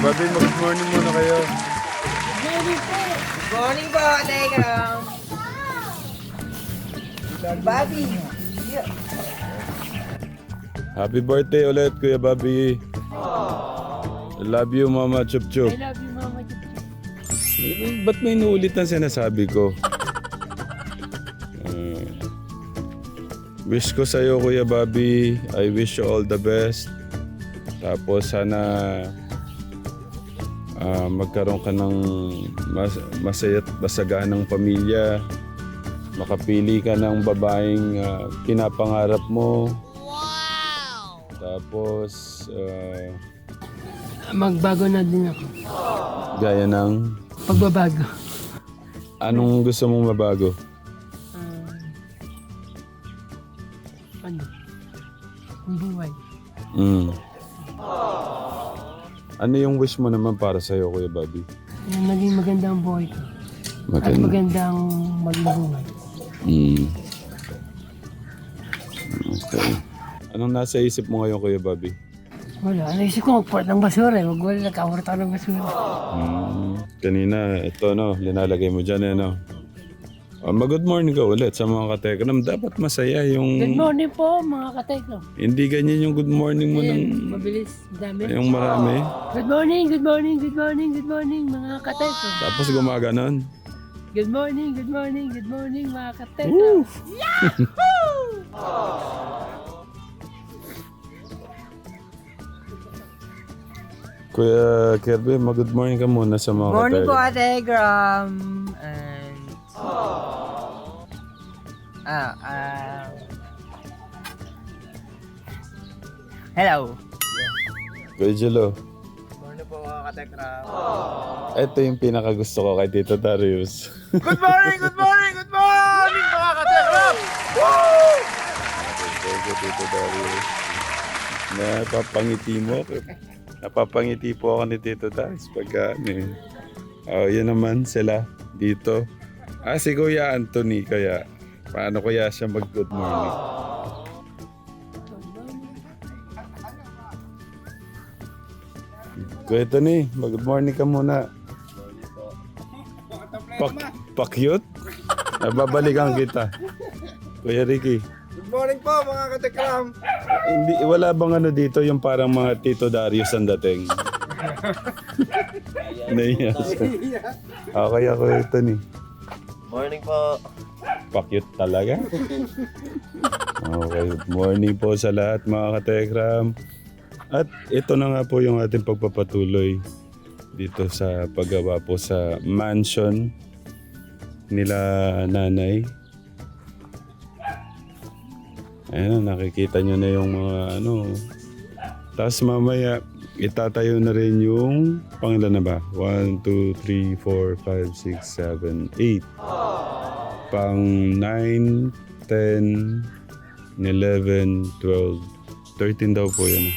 Bobby, mag-good morning muna kayo. Good morning po, Telegram. Bobby. Yeah. Happy birthday ulit, Kuya Bobby. I love you, Mama Chup Chup. I love you, Mama Chup. Ba't may inuulit ang sinasabi ko? Wish ko sa'yo, Kuya Bobby. I wish you all the best. Tapos sana magkaroon ka ng masaya at masaganang pamilya. Makapili ka ng babaeng pinapangarap mo. Wow! Tapos Magbago na din ako. gaya ng Pagbabago. anong gusto mong mabago? Ano? Ang buhay. Mm. Ano yung wish mo naman para sa'yo, Kuya Bobby? Yung naging maganda ang buhay ko. At magandang maging buhay. Mm. Okay. Anong nasa isip mo ngayon, Kuya Bobby? Wala. Naisip ko magport ng basura. Wag wala nagkawart ako ng basura. Kanina, ito no, linalagay mo dyan no. Mag-good morning ka ulit sa mga katekram. Dapat masaya yung... Good morning po mga katekno. Hindi ganyan yung good morning mo ng... Ayan, mabilis. Dami. Yung marami. Good morning, good morning, good morning, good morning mga katekno. Tapos gumaganon. Good morning, good morning, good morning mga katekno. Kuya Kirby, mag-good morning ka muna sa mga Morning po, katekram. Telegram. And... Hello. Kuya Jello, Morning po, mga katekram. ito yung pinakagusto ko kay Tito Darius. Good morning, good morning, good morning, mga katekram! Woo! Thank you, Tito Darius. Napapangiti mo ako. Napapangiti po ako ni Tito Darius pagka ano eh. Oh, yun naman sila dito. Si Kuya Anthony kaya. Paano kaya siya mag-good morning? Kuya Tony, mag-good morning ka muna. Pakyut? Babalikan kita. Kuya Ricky. Good morning po, mga katekram. Hindi, wala bang ano dito yung parang mga Tito Darius ang dating? Naiya siya. Kaya Kuya Tony. Morning po. Pakyut talaga. Okay, good morning po sa lahat mga katekram. At ito na nga po yung ating pagpapatuloy dito sa paggawa po sa mansion nila nanay. Ayan, nakikita nyo na yung mga ano. Tapos mamaya itatayo na rin yung pangilan na ba? 1, 2, 3, 4, 5, 6, 7, 8. Pang 9, 10, 11, 12, 13 daw po yun.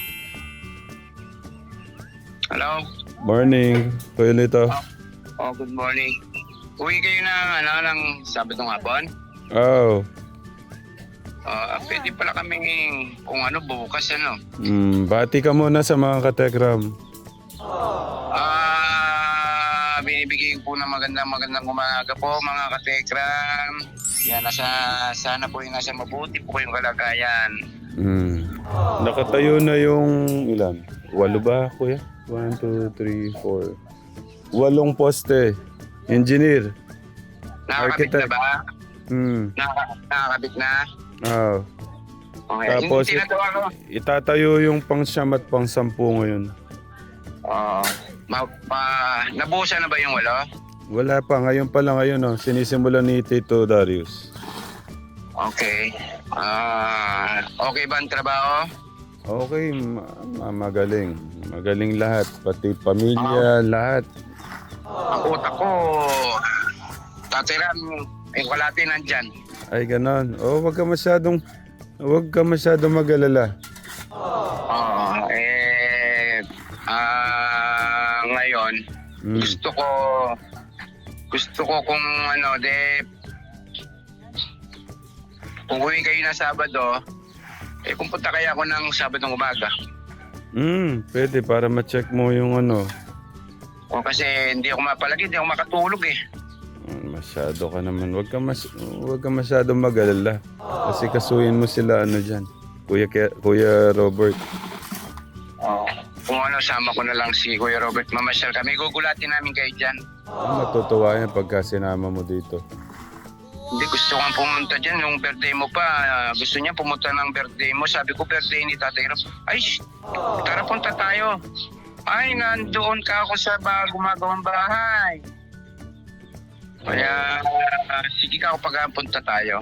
Hello? Morning, Kuya Lito. Oh, good morning. Uwi kayo ng Sabado ng hapon? Oh, Pwede pala kami kung bukas bati ka muna sa mga katekram. Binibigay po ng magandang umaga po mga katekram. Yan, sana po yung nasa mabuti po kayong kalagayan. Nakatayo na yung ilan? 8 ba, Kuya? 1, 2, 3, 4. 8 poste. Engineer. Nakakabit na Architect. ba? Nakakabit na? Oh. Okay. Tapos Yung tinatawa ko. itatayo yung pang 9 at pang 10 ngayon. Nabuhusan na ba yung walo? Wala pa, ngayon pa lang ngayon sinisimulan ni Tito Darius. Okay. Okay ba ang trabaho? Okay, magaling. Magaling lahat, pati pamilya, lahat. Ang utak ko, tatiran, yung kalati nandyan. Ay, ganon. Wag ka masyadong mag-alala. Ngayon, gusto ko kung kung uwi kayo na Sabado, kung punta kaya ako ng Sabado ng umaga. Pwede para ma-check mo yung O kasi hindi ako mapalagi, hindi ako makatulog eh. Masyado ka naman. Huwag ka masyado mag-alala. Kasi kasuyin mo sila ano dyan. Kuya Robert. Oo. Kung ano, sama ko na lang si Kuya Robert. Mamasyal kami. Gugulatin namin kayo dyan. Matutuwa yan pagka sinama mo dito. Hindi, gusto kang pumunta dyan. Yung birthday mo pa, gusto niya pumunta ng birthday mo. Sabi ko, birthday ni Tatay Rob. Ay, tara punta tayo. Ay, nandoon ka ako sa gumagawang bahay. Kaya, sige ka ako pagpunta tayo.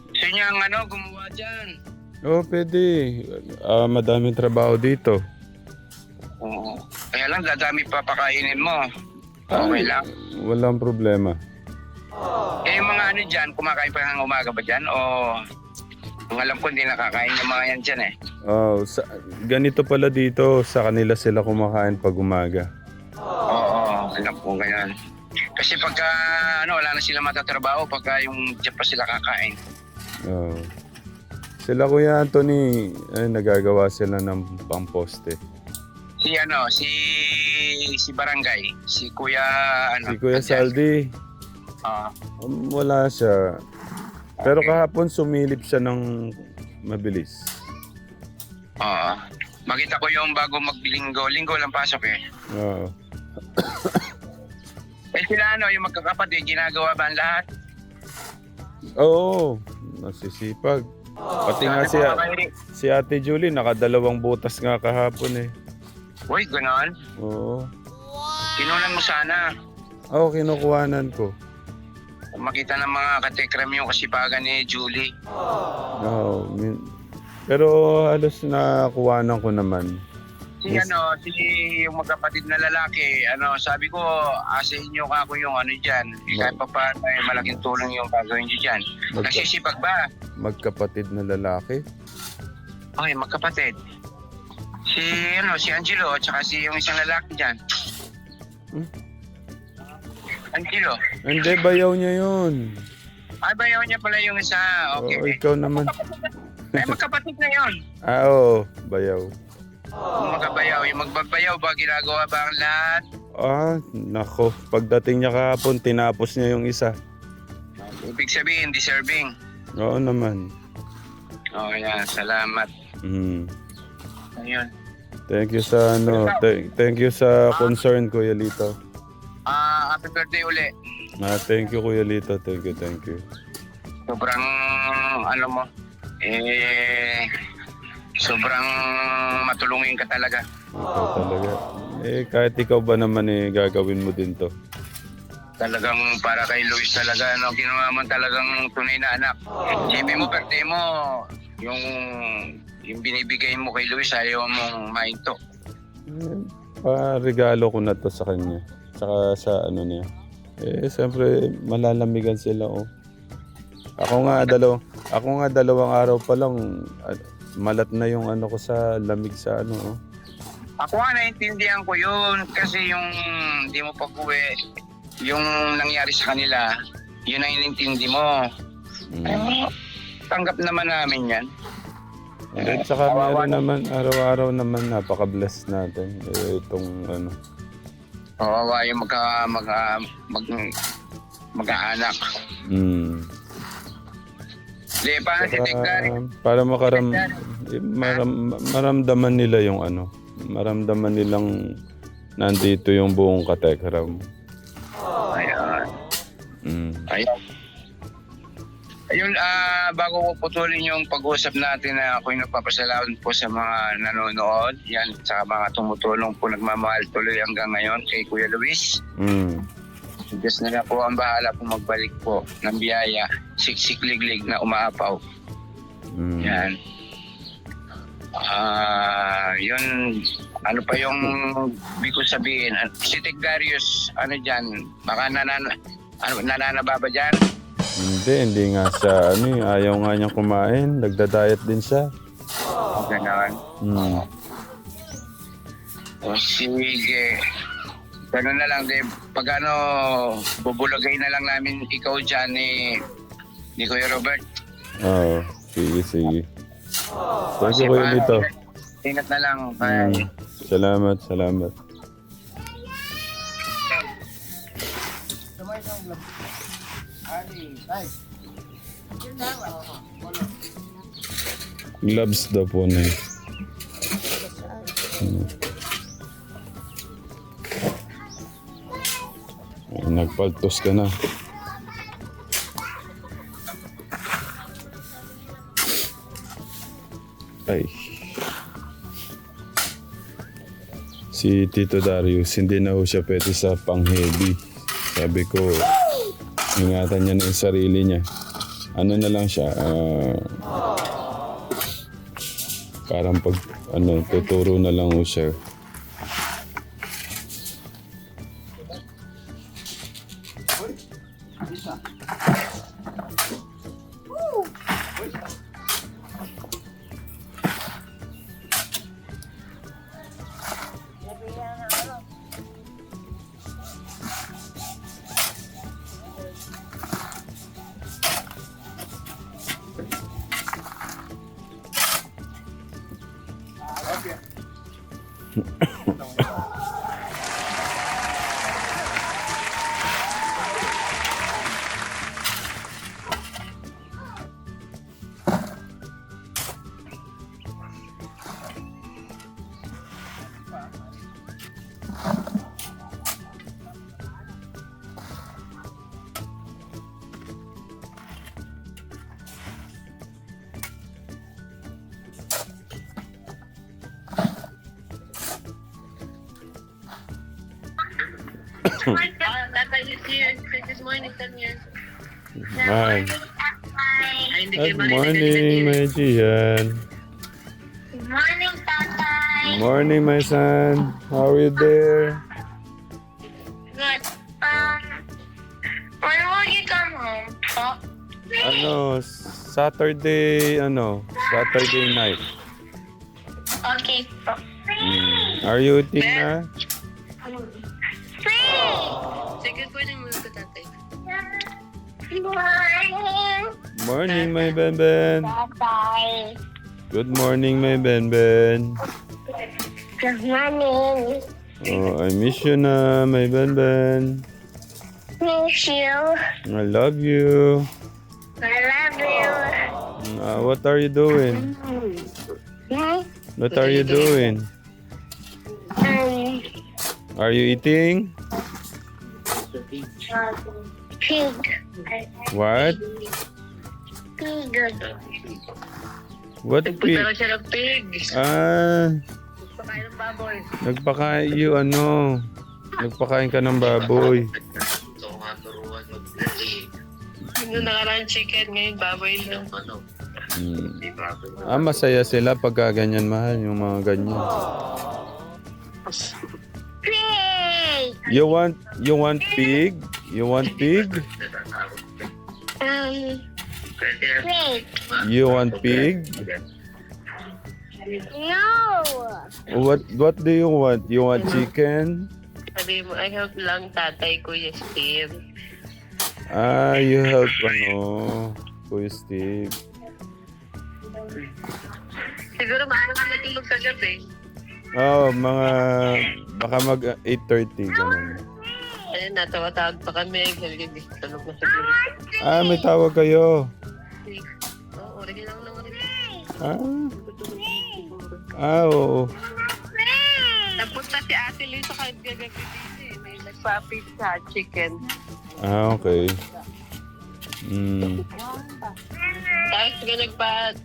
Gusto niya ang gumawa dyan. Oo, pwede. Madaming trabaho dito. Oo. Kaya lang, dadami pa pakainin mo. Okay lang. Walang problema. Eh, yung mga dyan, kumakain pa ng umaga ba dyan? O, kung alam ko, hindi nakakain yung mga yan dyan eh. Ganito pala dito, sa kanila sila kumakain pag umaga. Oo, alam ko ganyan. Kasi pagka, wala na sila matatrabaho, pagka yung dyan pa sila kakain. Oo. Sila Kuya Anthony, nagagawa sila ng pamposte. Si Barangay, si Kuya, Si Kuya Saldi, wala siya. Pero kahapon sumilip siya ng mabilis. Makita ko yung bago maglinggo. Linggo lang pasok eh. Oo. Eh sila yung magkakapatid, ginagawa ba ang lahat? Oo, nasisipag. Pati nga si Ate Julie, nakadalawang butas nga kahapon eh. Uy, ganon. Oo. Kinunan mo sana. Oo, kinukuhanan ko. Makita ng mga katekram yung kasipagan ni Julie. Oo. Pero halos nakuhanan ko naman. Si yung magkapatid na lalaki, sabi ko, asa inyo ka ako yung dyan. Kahit pa paano malaking tulong yung gagawin nyo dyan. Nagsisipag ba? Magkapatid na lalaki? Okay, magkapatid. Si Angelo, tsaka yung isang lalaki dyan. Angelo. Hindi, bayaw niya yun. Ay, bayaw niya pala yung isa. Okay. Oo, ikaw naman. Ay, magkapatid na yun. Oo, bayaw. Magkabayaw. Yung magbabayaw ba, ginagawa ba ang lahat? Nako. Pagdating niya kahapon, tinapos niya yung isa. Ibig sabihin, deserving. Oo naman. Yan. Salamat. Ayun. Thank you sa thank you sa concern, Kuya Lito. Happy birthday uli. Thank you, Kuya Lito. Thank you. Sobrang, sobrang matulungin ka talaga. Ikaw talaga. Kahit ikaw ba naman gagawin mo din to. Talagang para kay Luis talaga, ginawa mo talagang tunay na anak. Isipin mo, birthday mo, yung binibigay mo kay Luis, ayaw mong mainto. Regalo ko na to sa kanya. Tsaka sa niya. Siyempre, malalamigan sila, Ako nga dalawang araw pa lang, malat na yung ko sa lamig sa Ako nga naiintindihan ko yun kasi yung hindi mo pag-uwi, yung nangyari sa kanila, yun ang inintindi mo. Tanggap naman namin yan. At saka meron naman, araw-araw naman napaka-blessed natin. Itong Kawawa yung mag-aanak. Di, paano si Tigdari? Para maramdaman nila yung maramdaman nilang nandito yung buong katekram. Ayun, bago ko putulin yung pag-uusap natin na ako'y nagpapasalamat po sa mga nanonood, yan, sa mga tumutulong po, nagmamahal tuloy hanggang ngayon kay Kuya Luis. Diyos na lang po ang bahala po magbalik po ng biyaya, siksik-liglig na umaapaw. Yan. Yun, ano pa yung ibig ko sabihin? Si Tigdarius, dyan, baka nananababa dyan? Hindi nga siya, ayaw nga niyang kumain, nagda-diet din siya. Ganon. Sige. Ganun na lang, pag bubulagay na lang namin ikaw dyan ni Kuya Robert. Oo, sige. Thank you, Kuya Lito. Ingat na lang. Bye. Salamat. Gloves daw po na yun. Ay, nagpaltos ka na. Ay. Si Tito Darius, hindi na ho siya pwede sa pang-heavy. Sabi ko, ingatan niya na yung sarili niya. Ano na lang siya, parang pag, tuturo na lang ho siya. Tatay is here. This morning, come here. Hi. Ay, hindi Good morning, my Gian. Good morning, Tatay. Morning, my son. How are you there? Good. When will you come home? Oh, Saturday night. okay. Are you eating na? Sige, pwede mo ito, tatay. Good morning. Morning, my Benben. Bye-bye. Good morning, my Benben. Good morning. Oh, I miss you na, my Benben. Miss you. I love you. I love you. What are you doing? Hmm? What are you doing? Um, Are you eating? pig. What? Pig. What Nagpunta pig? lang siya ng pig. Pakain ng baboy. Nagpakain ka ng baboy. Nung nakaraan chicken, ngayon baboy lang. Masaya sila pagka ganyan, mahal, yung mga ganyan. Pig. You want pig? You want pig? Pig. You want pig? No. What do you want? You want chicken? Sabi mo, I help lang tatay Kuya Steve. You help Kuya Steve. Siguro maaga ka matulog sa gabi. Baka mag 8:30 ganun. Ayun, natawa-tawag pa kami. Sabi ko, di tulog na siguro. May tawag kayo. Oo, rin lang naman rin. Oo. Napunta si Ate Liz sa kahit gagabi dito eh. May nagpa-feed sa chicken. Okay. Tapos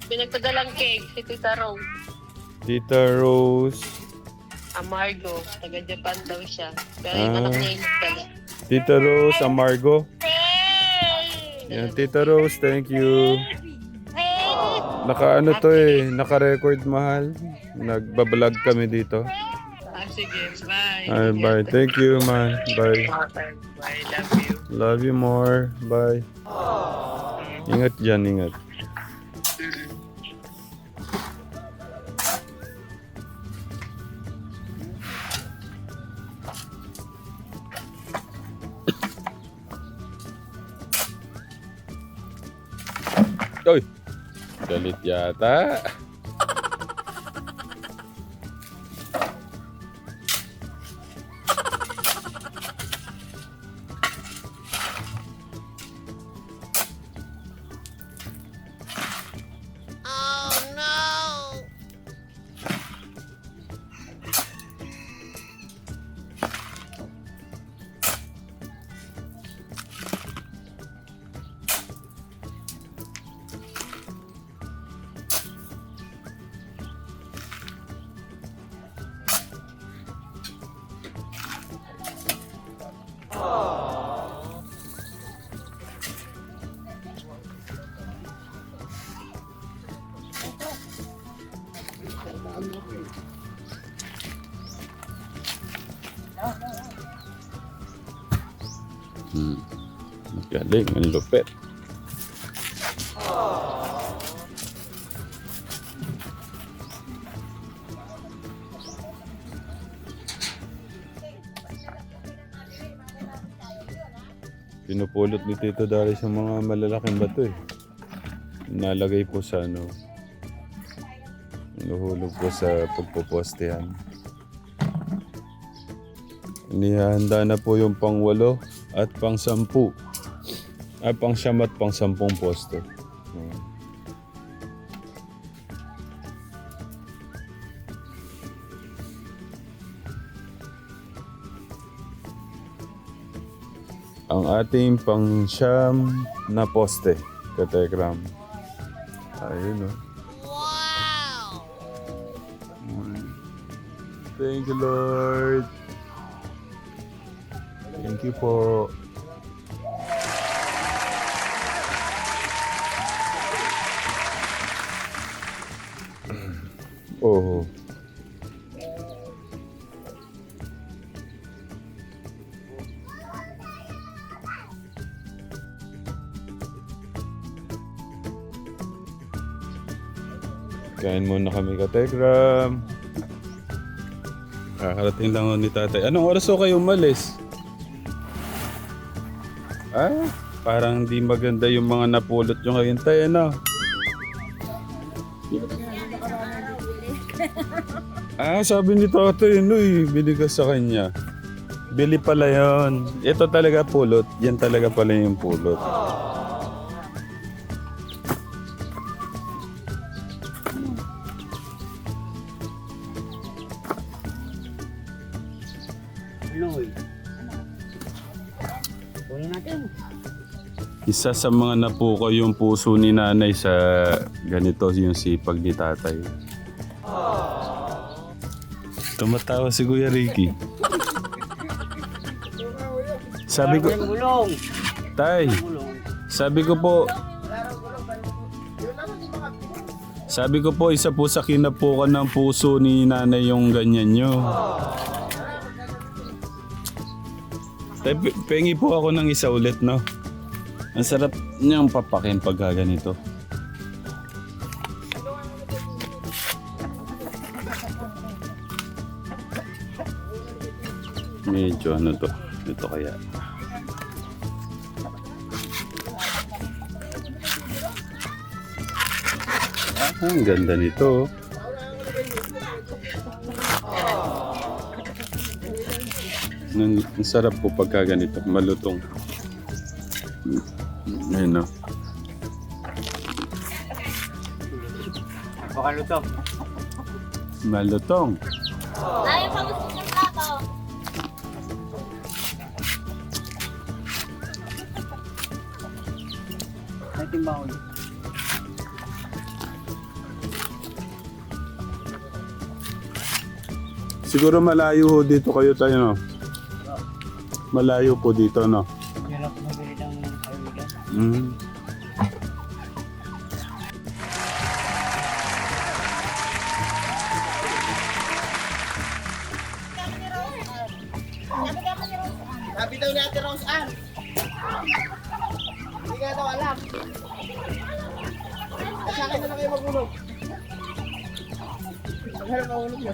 pinagpadalang cake si Tita Rose. Tita Rose. Amargo. Taga-Japan daw siya. Pero yung anak niya yung pala. Tita Rose Amargo. Yan, Tita Rose, thank you. Naka-record, mahal. Nagbablog kami dito. Sige, bye. Bye. Thank you, man. Bye. Bye, love you. Love you more. Bye. Ingat dyan, ingat. Uy! Galit yata. Galing, ang lupit. Pinupulot ni Tito Darius yung mga malalaking bato eh. Nalagay po sa ano. Nahuhulog po sa pagpupostehan. Inihanda na po yung pang-8 at pang-10. Pang-9 at pang-10 poste. Ang ating pang-9 na poste, katekram. Ayun o. Wow! Thank you, Lord. Thank you po. Oh. Kain muna kami kategram. Kakarating lang ako ni tatay. Anong oras ko kayo umalis? Parang di maganda yung mga napulot nyo ngayon tayo, ano? Sabi ni tatay, binigas sa kanya. Bili pala yun. Ito talaga pulot. Yan talaga pala yung pulot. Isa sa mga napukaw yung puso ni nanay sa ganito yung sipag ni tatay. Tumatawa si Kuya Ricky. Sabi ko, Tay, sabi ko po, isa po sa kinapukan ng puso ni nanay yung ganyan nyo. Tay, pengi po ako ng isa ulit, no? Ang sarap niyang papakin pag ganito. Medyo ano to? Ito kaya. Ang ganda nito. Ang sarap po pagka ganito. Malutong. Ayun, no? Pakalutong. Malutong. Ayaw pa gusto ng plato. Ay, timbawin. Siguro malayo ho dito kayo tayo, no? Malayo po dito, no? Hirap mabili ng kaibigan. Mm. Sabi daw ni Ate Rose Ann. Hindi ka daw alam. Sa akin na lang kayo magulog. Magharap ang ulog mo.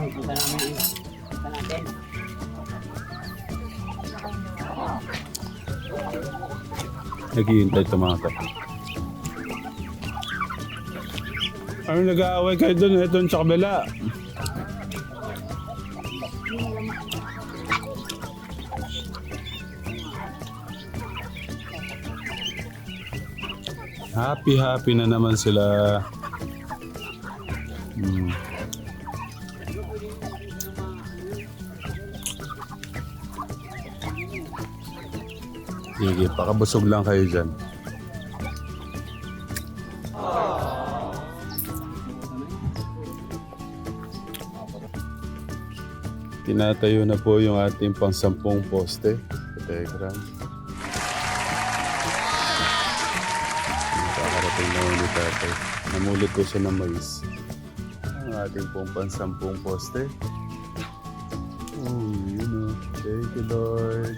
Punta namin. Punta natin. Naghihintay tumakot. Ano nag-aaway kayo doon? Ito sa kabila. Happy na naman sila. Sige, pakabusog lang kayo dyan. Tinatayo na po yung ating pang-10 poste. Telegram. Nakakarating na ulit tatay. Namulit ko siya ng mais. Ang ating pong pang-10 poste. Oh, yun o. Thank you, Lord.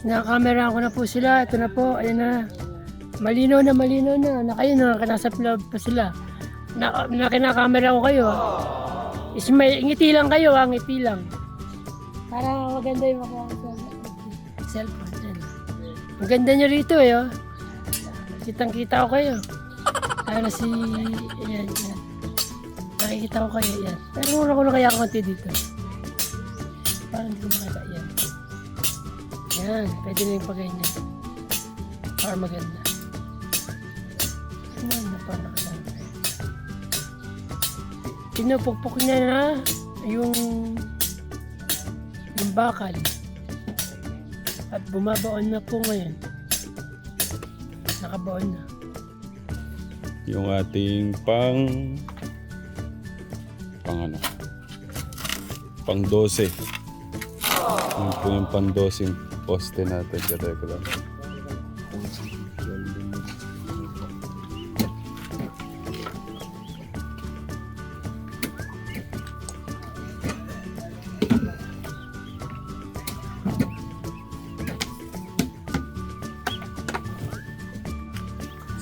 Nakakamera ko na po sila. Ito na po. Ayan na. Malinaw na, malinaw na. Nakayo na. Nasa vlog pa sila. Kinakakamera ko kayo. Ngiti lang kayo ha. Ngiti lang. Para maganda yung mga cellphone. Ayan. Ang ganda nyo rito eh. Oh. Kitang kita ko kayo. Para si... Ayan, ayan. Nakikita ko kayo. Ayan. Pero muna ko na kaya konti dito. Parang hindi ko makita. Ayan. Yan, pwede na yung pag-ganyan. Para maganda. Ano na pa nakasama. Pinupukpok niya na yung bakal. At bumabaon na po ngayon. Nakabaon na. Yung ating pang pang 12. Yung po yung pang 12 poste natin. Teka lang.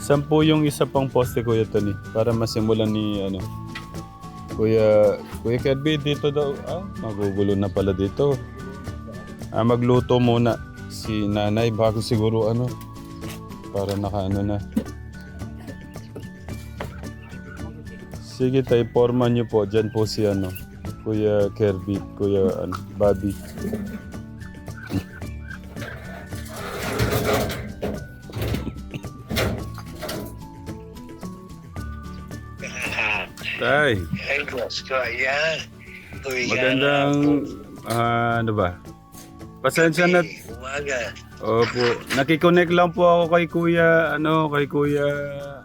Sampu yung isa pang poste, Kuya Tony, para masimulan ni Kuya Kirby dito daw. Magugulo na pala dito. Magluto muna si nanay bago siguro para nakaano na. Sige tayo, forman niyo po. Diyan po si Kuya Kirby, Kuya Bobby. Tay, Ay, gusto ko. Ayan. magandang pasensya na. Umaga. Opo, nakikonnect lang po ako kay Kuya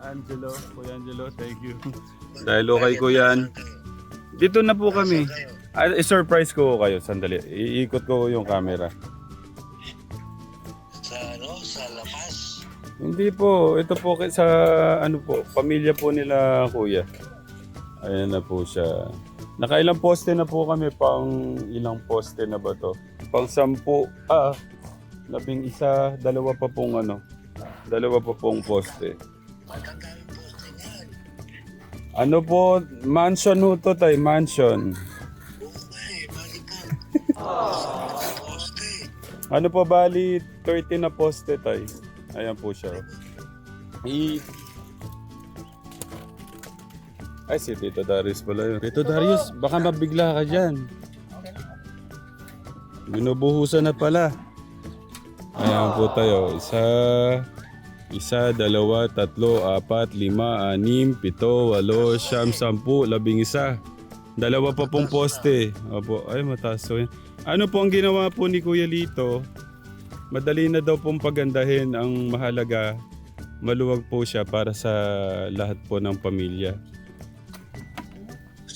Angelo. Kuya Angelo, thank you. Dahil kay Kuya dito na po kami. I-surprise ko kayo, sandali. Iikot ko yung camera. Sa lapas. Hindi po, ito po sa pamilya po nila Kuya. Ayan na po siya. Nakailang poste na po kami, pang ilang poste na ba to? Pang 10, 11, dalawa pa pong poste. Matandang poste niyan. Ano po, mansion ho to tay, mansion. Ay, balikan. Poste. Ano po bali, 30 na poste tay. Ayan po siya. Ay, si Tito Darius pala yun. Tito Darius, baka mabigla ka dyan. Binubuhusan na pala. Ayan po tayo. 1, 2, 3, 4, 5, 6, 7, 8, 9, 10, 11. Dalawa pa pong poste. Opo, ay mataas so yan. Ano po ang ginawa po ni Kuya Lito? Madali na daw pong pagandahin. Ang mahalaga, maluwag po siya para sa lahat po ng pamilya.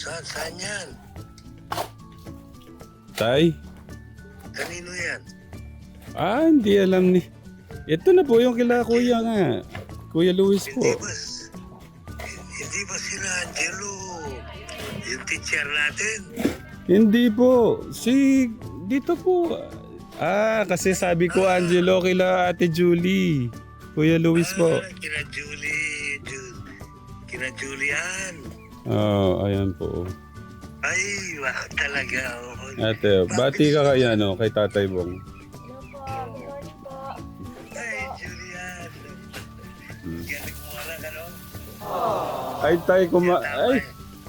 Saan yan? Tay? Kanino yan? Hindi alam ni... Ito na po yung kila Kuya nga. Kuya Luis po. Hindi ba sila Angelo, yung teacher natin? Hindi po. Dito po. Kasi sabi ko Angelo kila Ate Julie. Kuya Luis po. Kina Julian. Ayan po. Ay, wow, talaga. Ate, bati ka kay kay Tatay Bong. Ay, Julian. Galing mo wala ka, no? Ay, tay,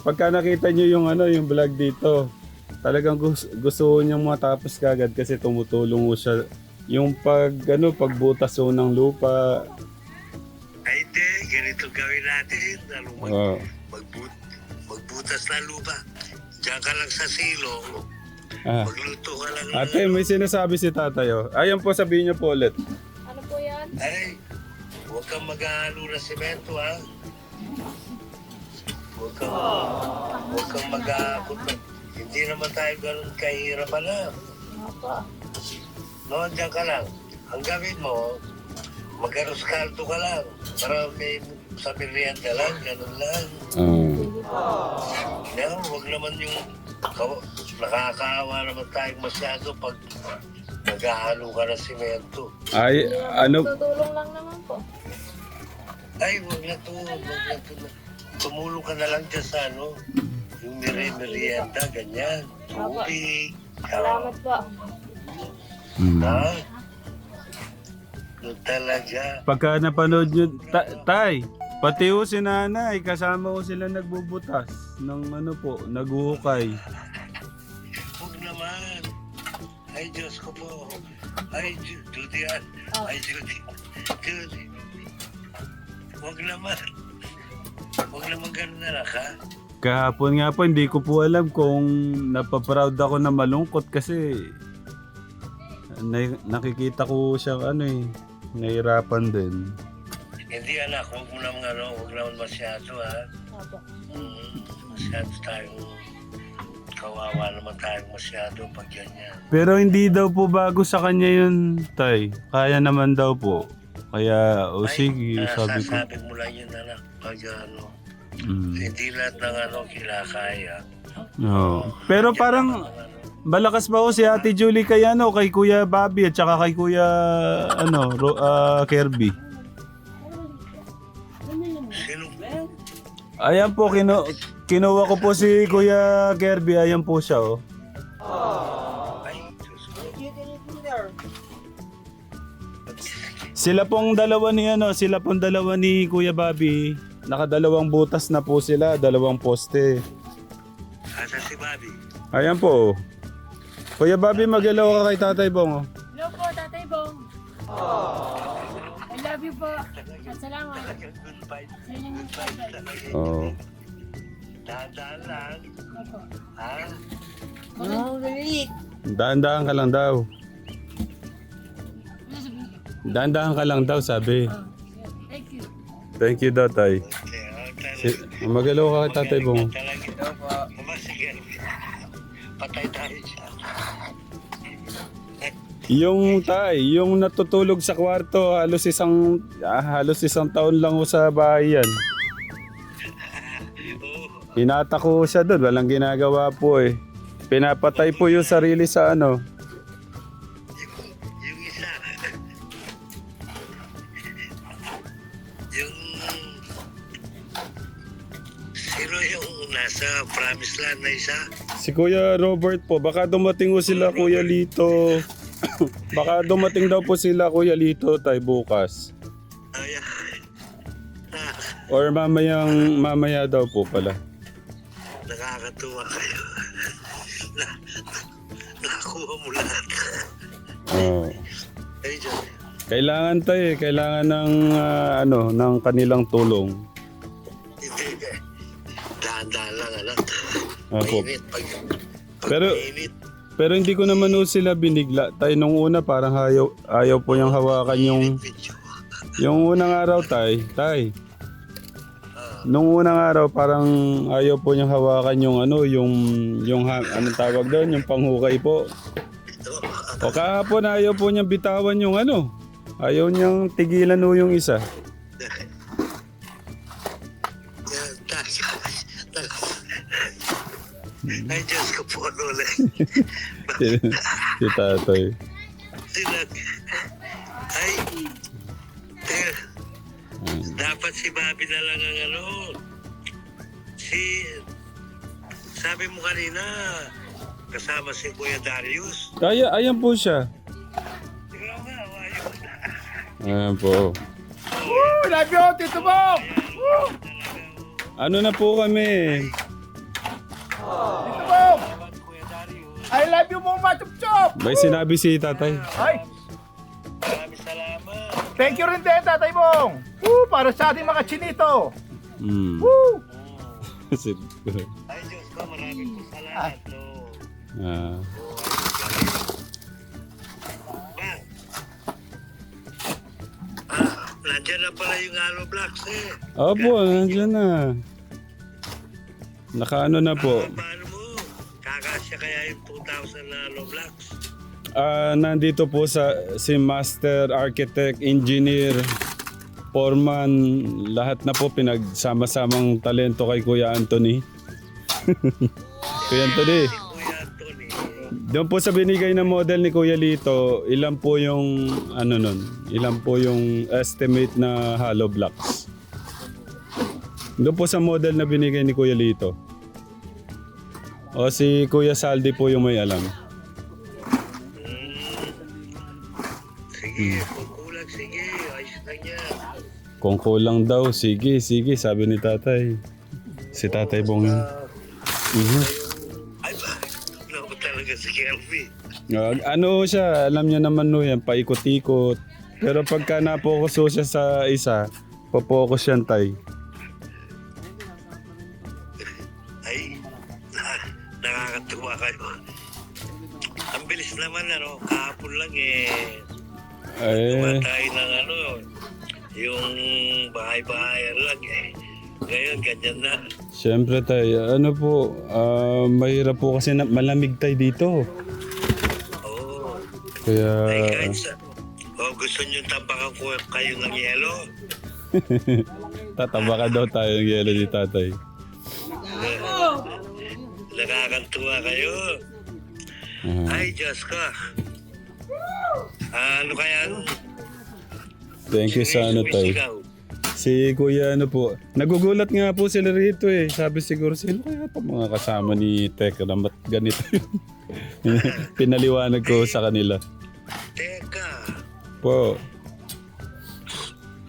pagka nakita niyo yung yung vlog dito, talagang gusto niyang matapos kagad kasi tumutulong mo siya. Yung pagbutas ng lupa. Ay, hindi. Ganito gawin natin. magbutas na lupa. Diyan ka lang sa silong, Ah. magluto ka lang. Ate, may sinasabi si tatay, oh. Ayan po, sabihin niyo po ulit. Ano po yan? Ay, huwag kang maghahalo ng semento, ha? Huwag kang maghahakot. Hindi naman tayo ganun kahirap na. No, diyan ka lang. Ang gawin mo, mag-aros kaldo ka lang. Para may sa merienda lang, ganun lang. No, huwag naman yung nakakaawa naman tayong masyado pag naghahalo ka ng semento. Ay, ano? Tutulong lang naman po. Ay, huwag na to. Tumulong ka na lang dyan sa ano, yung merienda, ganyan. Tubig. Salamat po. Ha? Doon talaga. Pagka napanood nyo, tay, pati ho si nanay, kasama ko sila nagbubutas ng ano po, naghuhukay. Huwag naman. Ay, Diyos ko po. Ay, Judy yan. Ay, Judy. Judy. Huwag naman. Huwag naman ganun na lang, ha? Kahapon nga po, hindi ko po alam kung napaproud ako na malungkot kasi nakikita ko siyang ano eh, nahirapan din. Hindi, anak. Huwag mo naman huwag naman masyado, ha? Masyado tayong kawawa naman tayong masyado pag ganyan. Pero hindi daw po bago sa kanya yun, tay. Kaya naman daw po. Kaya, o sige, sabi ko. Sasabi mo lang yun, anak. Pag hindi lahat ng kinakaya. No. Pero parang malakas ba ho si Ate Julie kay ano, kay Kuya Bobby at saka kay Kuya Kirby? Sino? Ayan po, kinuha ko po si Kuya Kirby. Ayan po siya, oh. Ay, Diyos ko. Sila pong dalawa ni Kuya Bobby. Nakadalawang butas na po sila, dalawang poste. Asa si Bobby? Ayan po. Kuya Bobby, mag-hello ka kay Tatay Bong, oh. Hello po, Tatay Bong. I love you po. At salamat. Good fight. Sa inyong bye-bye. Oh. Dahan-dahan lang. Opo. Ha? Dahan-dahan ka lang daw. Dahan-dahan ka lang daw, sabi. Thank you. Thank you, Tatay. Mag-hello ka kay Tatay Bong. Talaga daw po. Sige. Patay tayo siya. Yung natutulog sa kwarto, halos isang taon lang ho sa bahay yan. Hinata ko siya doon, walang ginagawa po eh. Pinapatay po yung sarili sa ano. Yung isa. Yung... Sino yung nasa promised land na isa? Si Kuya Robert po, baka dumating ho sila Kuya Lito. Baka dumating daw po sila Kuya Lito tayo bukas. Ay, Or mamaya daw po pala. nakakatuwa kayo. Nakakuha mo lahat. Oh. Ay, Diyos. Kailangan kailangan ng ng kanilang tulong. Hindi. Dahan-dahan lang, anak. Opo. Mainit. Pag Pero- mainit. Pero hindi ko naman ho sila binigla. Tay, nung una parang ayaw po niyang hawakan yung unang araw, tay. Nung unang araw parang ayaw po niyang hawakan yung anong tawag doon, yung panghukay po. O kahapon ayaw po niyang bitawan yung ayaw niyang tigilan ho yung isa. Ay, Diyos ko po, Lola. Si tatay. Ay, dapat si Bobby na lang ang sabi mo kanina, kasama si Kuya Darius. Kaya, ayan po siya. Ikaw nga, ayaw na. Ayan po. Woo! Love you, Tito Bong! Woo! Ano na po kami? Tito Bong! Kuya Darius, I love you mo, Machup-chup! May sinabi si tatay. Ay, maraming salamat. thank you rin din, Tatay Bong! Woo! Para sa ating mga chinito! Mm. Woo! Ay, Diyos ko, maraming po salamat. No. Ah, Nandiyan na pala yung Hollow Blocks eh. opo, nandiyan na. Nakaano na po. Paano mo? Kakasya kaya yung 2,000 na Hollow Blocks? Nandito po si Master Architect, Engineer, Foreman, lahat na po pinagsama-samang talento kay Kuya Anthony. Kuya Anthony, Kuya Anthony. doon po sa binigay na model ni Kuya Lito, ilan po yung ano nun? Ilan po yung estimate na hollow blocks? Doon po sa model na binigay ni Kuya Lito. O si Kuya Saldi po yung may alam. Sige, kung kulang, sige. Ayos lang yan. Kung kulang daw, sige, sabi ni tatay. Si tatay Bong. Ay ba? Ano ba talaga si Kelvin? Ano siya, alam niya naman no yan, paikot-ikot. Pero pagka napokuso siya sa isa, papokus yan tay. Ay, nakakatuwa kayo. Ang bilis naman, ano, kahapon lang eh. Eh, Tayo ng ano, yung bahay-bahayan lang eh. Ngayon, ganyan na. syempre tay, ano po, mahirap po kasi malamig tay dito. Oo. Kaya, Ay, kahit sa... gusto nyo tapakan ko kayo ng yelo? tataba ka daw tayo ng yelo ni tatay. Nakakatuwa kayo. Ay, Diyos ko. Ano kaya? Thank you sa ano tay. Sumisigaw? Si Kuya ano po, nagugulat nga po sila rito eh. Sabi siguro, sino kaya pa mga kasama ni Tekram at ganito yun. Pinaliwanag ko sa kanila. Teka, Po,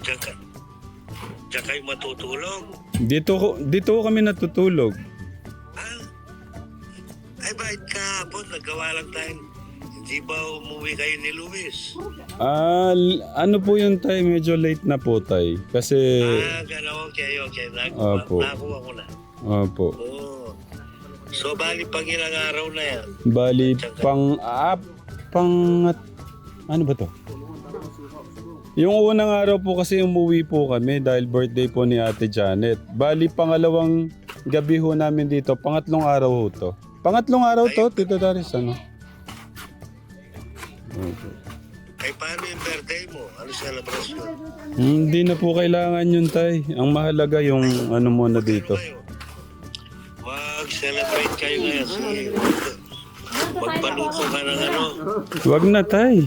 diyan kayo matutulog? dito ko kami natutulog. Ah? Ay, bakit kahapon nagawa lang tayo? Hindi ba umuwi kayo ni Luis? Ano po yung tay, medyo late na po tay. Kasi, Gano'n, okay. Opo. Nakuha ko na. opo. Oo. So, bali pang ilang araw na yan? Bali, ano ba to? Yung unang araw po kasi umuwi po kami dahil birthday po ni Ate Janet. Bali, pangalawang gabi ho namin dito, pangatlong araw ho to. Pangatlong araw to, Tito Darius, ano? Ay, paano yung birthday mo? Ano celebration? Hindi na po kailangan yun, tay. Ang mahalaga yung ano muna dito. Kayo? Mag-celebrate kayo ngayon. Sige. Magpaluto ka ng ano. Wag na, tay.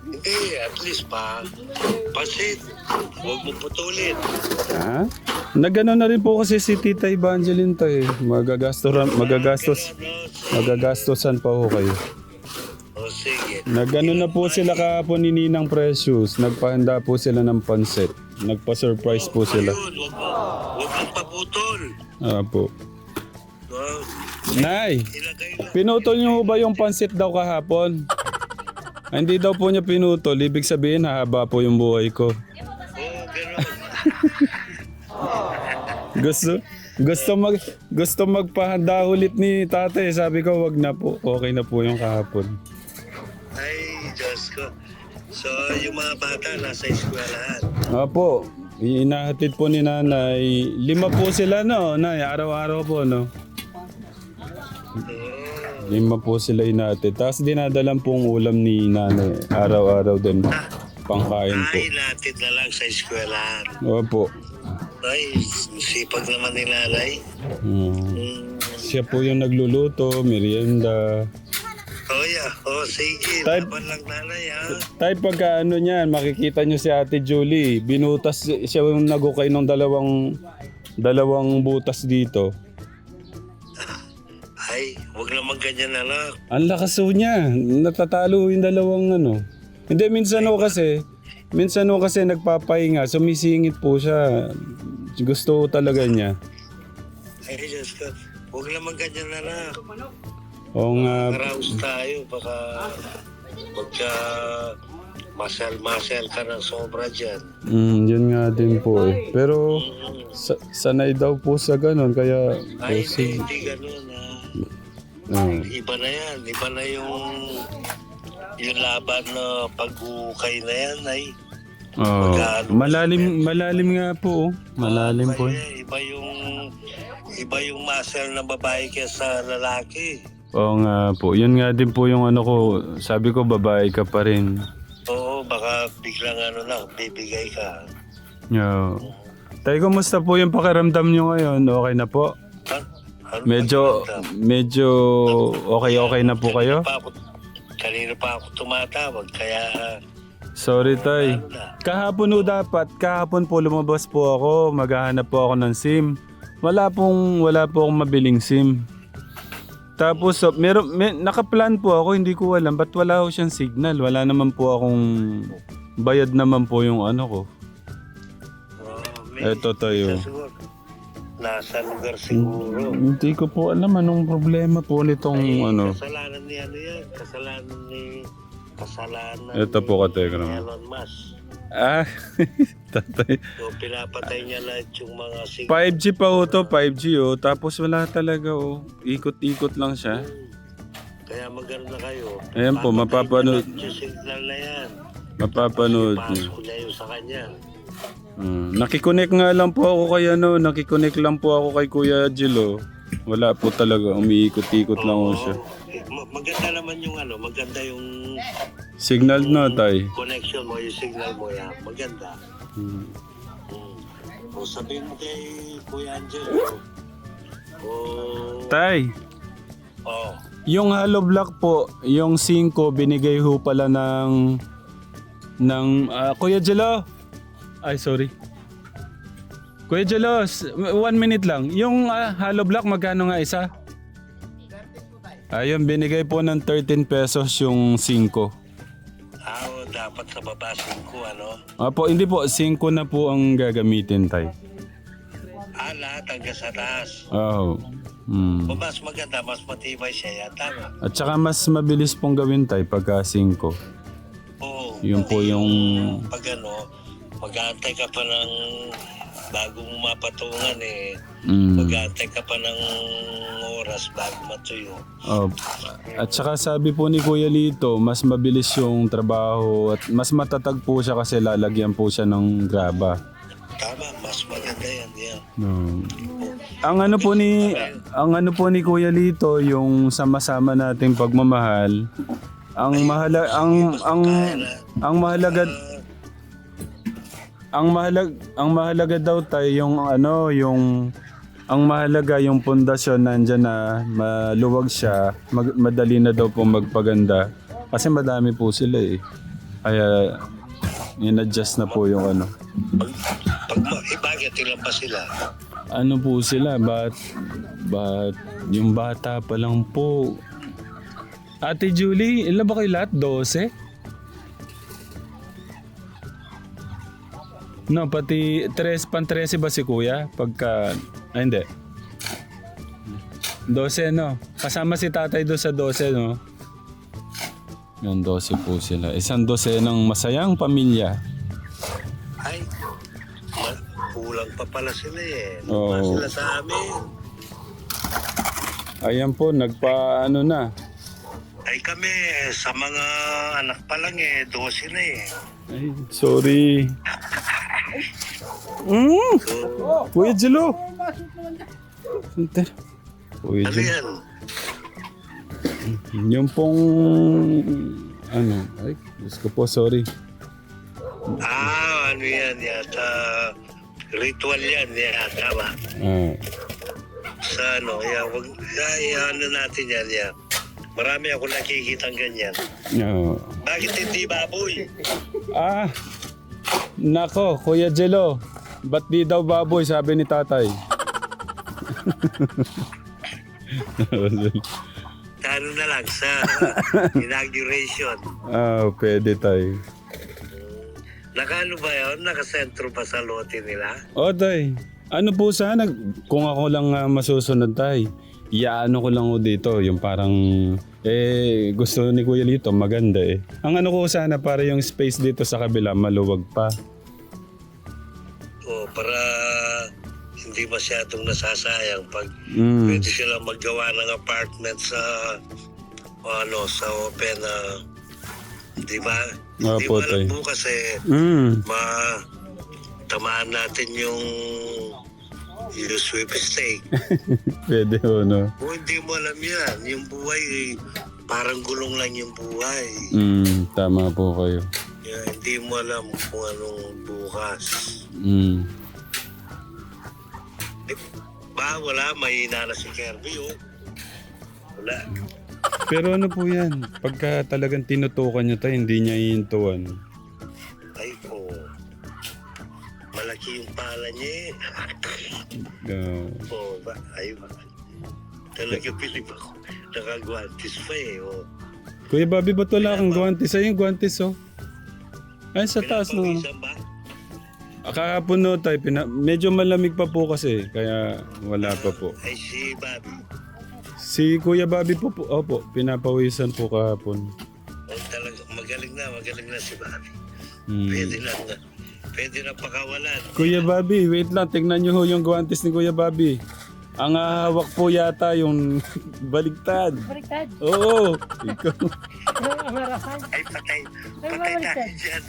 Hindi, at least pasit. Huwag mo putulin. Ha? Nagano na rin po kasi si Tita Evangeline, tay. Magagastosan pa ho kayo. O sige. Nagano na po sila kahapon ni Ninang Precious. Nagpahanda po sila ng pansit. Nagpa-surprise po sila. Ayun, huwag mong paputol. Apo. No, Nay, ilagay lang. pinutol niyo ho ba yung pansit daw kahapon? Hindi daw po niya pinutol. Ibig sabihin, hahaba po yung buhay ko. Oo, gano'n. Gusto magpahanda ulit ni tatay. Sabi ko, wag na po. Okay na po yung kahapon. Ay, Diyos ko. So, yung mga bata nasa eskwelahan. Opo, inahatid po ni nanay. 5 po sila, no? Nay, araw-araw po, no? 5 po sila inahatid. Tapos dinadalan pong ulam ni nanay. Araw-araw din. Pangkain po. Ay, natin na lang sa eskwelahan. Opo. Ay, sipag naman ni nanay. Siya po yung nagluluto, merienda. Oh, yeah. Oh, sige. Type- Laban lang nanay, ha? Tayo pagka ano niyan, makikita nyo si Ate Julie. Binutas siya yung nagukay ng dalawang butas dito. Ay, huwag naman ganyan, anak. Ang lakas ho niya. Natatalo yung dalawang ano. Hindi, minsan ho kasi nagpapahinga. Sumisingit po siya. Gusto talaga niya. Ay, Diyos ko. Huwag naman ganyan, anak. Oo nga. Maraos tayo. Baka Masel ka ng sobra dyan. Yun nga din po eh. Pero sanay daw po sa ganun, kaya Ay, posing. hindi ganun Iba na yan. Iba na yung laban na pag-ukay na yan ay. Malalim nga po. Malalim po. Iba yung muscle ng babae kaysa lalaki. Oo nga po. Yun nga din po yung ano ko. Sabi ko babae ka pa rin. Oo, baka biglang bibigay ka. Yeah. Tayo, kumusta po yung pakiramdam nyo ngayon? Okay na po? Ano Medyo okay na po kayo? Kanina pa ako tumatawag, kaya Sorry tay. Kahapon po lumabas po ako. Maghahanap po ako ng SIM. Wala po akong mabiling SIM. Tapos nakaplan po ako, hindi ko alam ba't wala ko siyang signal. Wala naman po akong bayad naman po yung ano ko. Eto tayo. nasa lugar siguro. Hindi ko po alam anong problema po nitong ano. Kasalanan ni yan. Kasalanan Ito po ka, Tegram. ni Elon Musk. Tatay. So, pinapatay niya lahat yung mga 5G pa ho to, 5G tapos wala talaga ikot-ikot lang siya. Kaya magano na kayo. Ayan po, mapapanood. Yung signal na yan. Mapapanood niyo. Pasok niya yung sa kanya. Nakikonek nga lang po ako kay nakikonek lang po ako kay Kuya Jilo. Wala po talaga, umiikot-ikot lang ho siya. Maganda naman yung maganda yung Signal na tay. connection mo, yung signal mo yan. Maganda. O sabihin mo kay Kuya Angelo. Tay, Oh. yung hollow block po, yung 5 binigay ho pala ng Kuya Jelo. Ay, sorry. Kuya Jelo, 1 minute lang. Yung hollow block, magkano nga isa? Ayun, binigay po ng 13 pesos yung 5. Dapat sa baba 5, Apo, hindi po, 5 na po ang gagamitin, tay. Lahat hanggang sa taas. Oo. O mas maganda, mas matibay siya yan. Tama. At saka mas mabilis pong gawin, tay, pagka 5. Oo. Yun po yung... Pag mag-aantay ka pa ng bago mo mapatungan mag-aantay ka pa ng oras bago matuyo. At saka sabi po ni Kuya Lito, mas mabilis yung trabaho at mas matatag po siya kasi lalagyan po siya ng graba. Tama, mas maganda yan. Ang ano po ni Kuya Lito, yung sama-sama nating pagmamahal, ang mahalaga daw tayo ang mahalaga yung pundasyon nandiyan na maluwag siya, madali na daw po magpaganda kasi madami po sila kaya in-adjust na po yung Bakit ilan pa sila? ano po sila, but yung bata pa lang po. Ate Julie, ilan ba kayo lahat? 12? No, pati 13 ba si Kuya? Hindi. 12, no? Kasama si tatay doon sa 12, no? Yung 12 po sila. Isang 12 ng masayang pamilya. Ay, kulang pa pala sila Oo. Sila sa amin. Ayan po, na. Ay kami, sa mga anak pa lang 12 na Ay, sorry. Kuya Jelo. Kuya Ano Jelo. yan? Yung pong... Ay, Diyos ko po, sorry. Ano yan? Yata, ritual yan. Tama. Sa ano natin yan. Marami ako nakikitang ganyan. Bakit hindi baboy? Nako, Kuya Jelo. Ba't di daw baboy, sabi ni tatay. Ano na lang sa inauguration. Pwede tayo. Nakano ba yun? Nakasentro ba sa lote nila? Tay. Ano po sana, kung ako lang masusunod tay, iaano ko lang dito, yung parang Gusto ni Kuya Lito, maganda eh. Ang ano ko sana, para yung space dito sa kabila, maluwag pa. O, para hindi masyadong nasasayang pag Mm. pwede silang maggawa ng apartment sa sa open na di ba? Di Opo, ba tay. alam bukas tamaan natin yung sweepstake. Pwede ho, no? Kung hindi mo alam yan, yung buhay parang gulong lang yung buhay. Tama po kayo. Hindi mo alam kung anong bukas. Wala, mahina na si Kirby, oh. Wala. Pero ano po yan? Pagka talagang tinutukan niya tayo, hindi niya iintuan. Ay po. Malaki yung pala niya eh. Oo, ba? Ay ba? Talaga piling ako. Nakagwantis pa eh, oh. Kuya Bobby, ba't wala kang guwantes? Ayun yung guwantes, oh. Ay, sa taas no. Pinapawisan ba? Kahapon no tayo, medyo malamig pa po kasi, kaya wala pa po. Ay si Bobby. Si Kuya Bobby po, opo, pinapawisan po kahapon. Oh, talaga, magaling na si Bobby. Hmm. Pwede na pakawalan. Kuya Bobby, wait lang, tignan niyo ho yung guwantes ni Kuya Bobby. Ang hawak po yata yung baligtad. Baliktad. Oo, ikaw. Amarahan. Ay, patay baliktad. tayo dyan.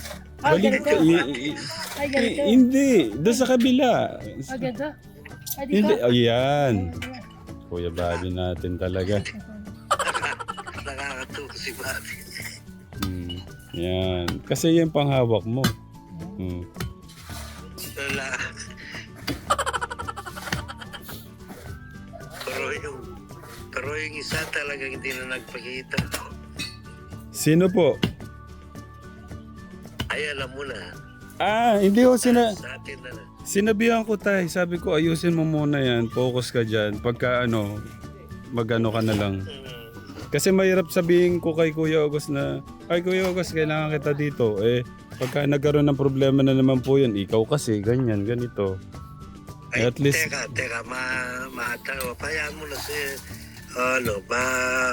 Ganito. Ay, ganito. Hindi, doon sa kabila. Ganito. Ay, Hindi, dito. ayan. Kuya Bobby natin talaga. Nakakatuwa si Bobby. Yan. Kasi yan panghawak mo. Wala. Pero yung isa talagang hindi na nagpakita. Sino po? Ay, alam mo na. Hindi ho, Sa atin na. sinabihan ko tayo. Sabi ko, ayusin mo muna yan. Focus ka dyan. Pagka magano ka na lang. Kasi mahirap sabihin ko kay Kuya August na, ay Kuya August, kailangan kita dito. Pagka nagkaroon ng problema na naman po yun, ikaw kasi, ganyan, ganito. Ay, At least, teka, maatawa. Payaan mo na si,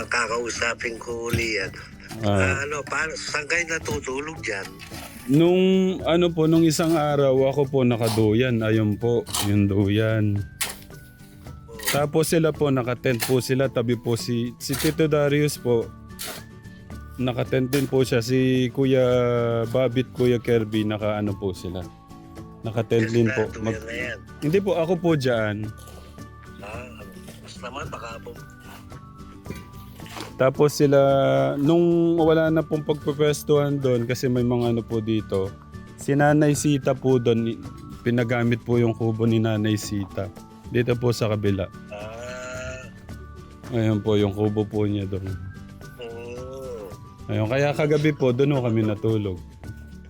kakausapin ko uli yan. Paano, saan kayo natutulog dyan? nung isang araw, ako po nakaduyan. Ayun po, yung duyan. Tapos sila po, nakatent po sila. Tabi po si Tito Darius po. Nakatent din po siya. Si Kuya Babit, Kuya Kirby, nakaano po sila. Nakatent din po. Duyan na yan. Hindi po, ako po dyan. Mas naman, baka po. Tapos sila, nung wala na pong pagpapwestuhan doon, kasi may mga ano po dito, si Nanay Sita po doon, pinagamit po yung kubo ni Nanay Sita. Dito po sa kabila. Ayun po, yung kubo po niya doon. Ayun, kaya kagabi po, doon ho kami natulog.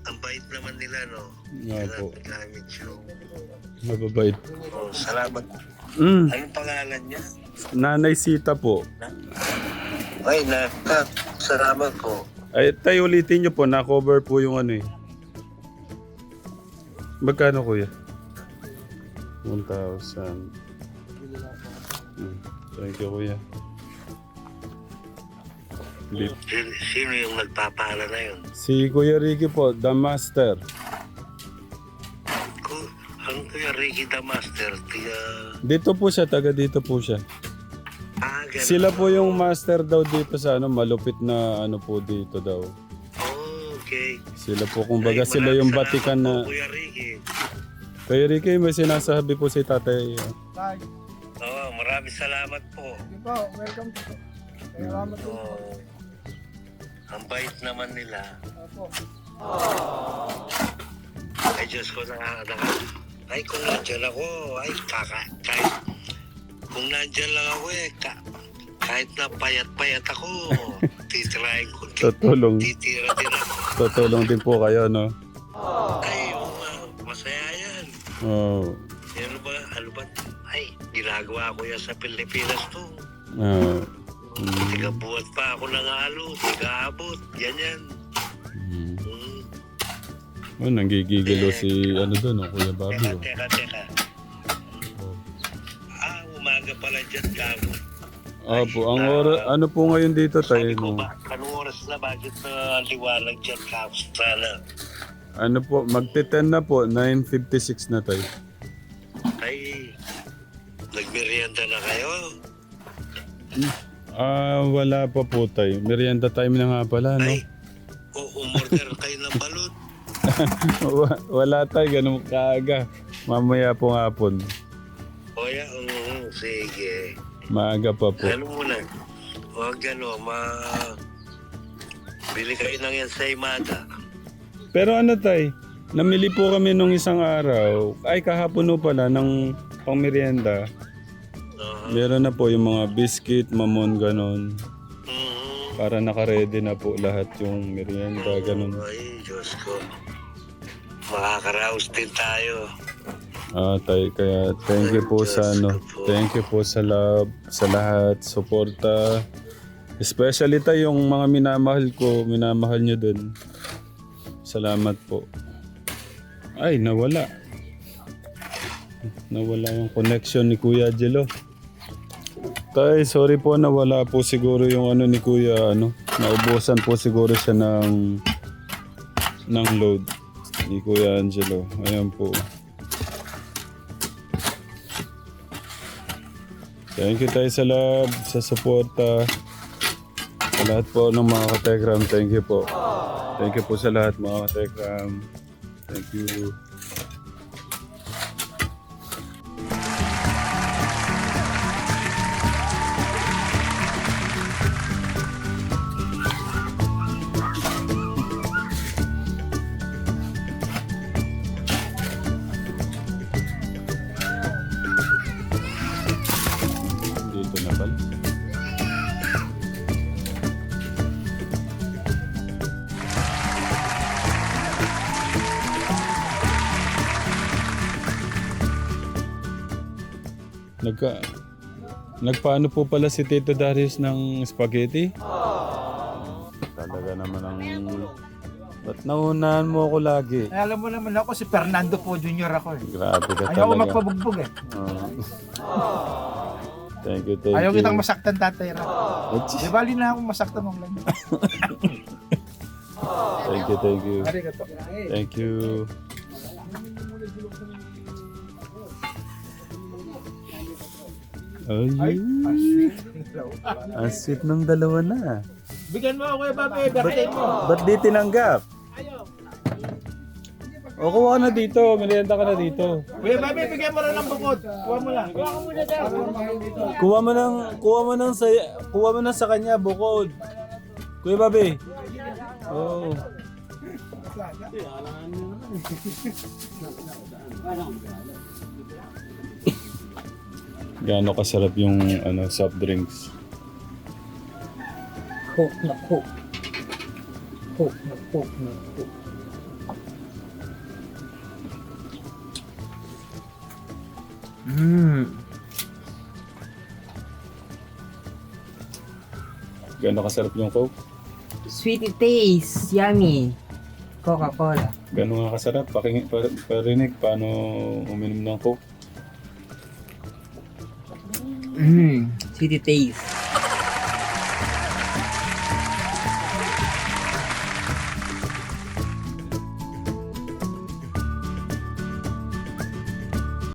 Ang bait naman nila, no? Nga po, Gamit show. mababait. Salamat. Anong pangalan niya? Nanay Sita po. Ay, salamat po. Ay, tayo ulitin nyo po, na-cover po yung ano eh. Magkano kuya? 1,000. Thank you kuya. Sino yung nagpapala na yun? Si Kuya Ricky po, the master. Ang Kuya Ricky the Master, Dito po siya, taga dito po siya. ganun. Sila po yung master daw dito sa malupit na po dito daw. Okay. Sila po, kumbaga Ay, sila yung maraming Vatican salamat na... po, Kuya Ricky. Kuya Ricky, may sinasabi po si tatay. Maraming salamat po. Po, welcome po. Salamat po. Ang bait naman nila. Opo. Ay, Diyos ko ay, kung nandyan ako, kahit kung nandyan lang ako kahit na payat-payat ako, titirahin ko. Tutulong. Titira din ako. Tutulong din po kayo, no? Ay, masaya yan. Oh. Ano ba? Ay, ginagawa ko yan sa Pilipinas to. Tiga-buhat pa ako ng halo, tiga-abot, ganyan. Oh, nanggigigilo si doon, Kuya Bobby. Teka. Umaga pala dyan, gago. Opo, ang oras, ano po ngayon dito tayo? Sabi ko ba, anong oras na bakit na liwanag dyan tapos sana? Ano po, magte-10 na po, 9:56 na tayo. Ay, nagmerienda na kayo? Wala pa po tayo. Merienda time na nga pala, no? Ay, umorder kayo ng balut. Wala tayo, ganun kaaga. Mamaya po hapon. O yan, sige. Maaga pa po. Ano muna? Huwag bili kayo ng yan sa Imada. Pero ano tay, namili po kami nung isang araw. Ay, kahapon po pala ng pangmerienda. Meron na po yung mga biscuit, mamon, ganon. Para nakaredy na po lahat yung merienda, ganon. Ay, Diyos ko. Makakaraos din tayo. Tay, kaya thank you po sa ano. Thank you po sa love, sa lahat, suporta. Especially tayo yung mga minamahal ko, minamahal nyo dun. Salamat po. Ay, nawala. Nawala yung connection ni Kuya Jello. Tay, sorry po, nawala po siguro yung ano ni Kuya, ano. Naubusan po siguro siya ng load ni Kuya Angelo. Ayan po. Thank you tayo sa love, sa suporta. Sa lahat po ng mga katekram, thank you po. Thank you po sa lahat mga katekram. Thank you. Dito na pala. Nagpaano po pala si Tito Darius ng spaghetti? Talaga naman ang... Ba't naunahan mo ako lagi? Ay, alam mo naman ako, si Fernando po Jr. ako. Grabe ka talaga. Ayaw ko magpabugbog eh. Thank you, thank Ayaw you. kitang masaktan, Tatay Ram. Di bali na akong masaktan mo lang. Thank you, thank you. Arigato. Thank you. Ay, ang sweet ng dalawa na. Bigyan mo ako, Babe. Birthday mo. Ba't di tinanggap? O, kuha ka na dito. Merienda ka na dito. Kuya Babe, bigyan mo rin ng bukod. Kuha mo lang. Kuha mo na sa kanya, bukod. Kuya Babe. Oh. Gaano kasarap yung soft drinks. Coke na coke. Coke na coke na coke. Gaano kasarap yung Coke? Sweet taste. Yummy. Coca-Cola. Gaano nga kasarap? Parinig paano uminom ng Coke? Sweet taste.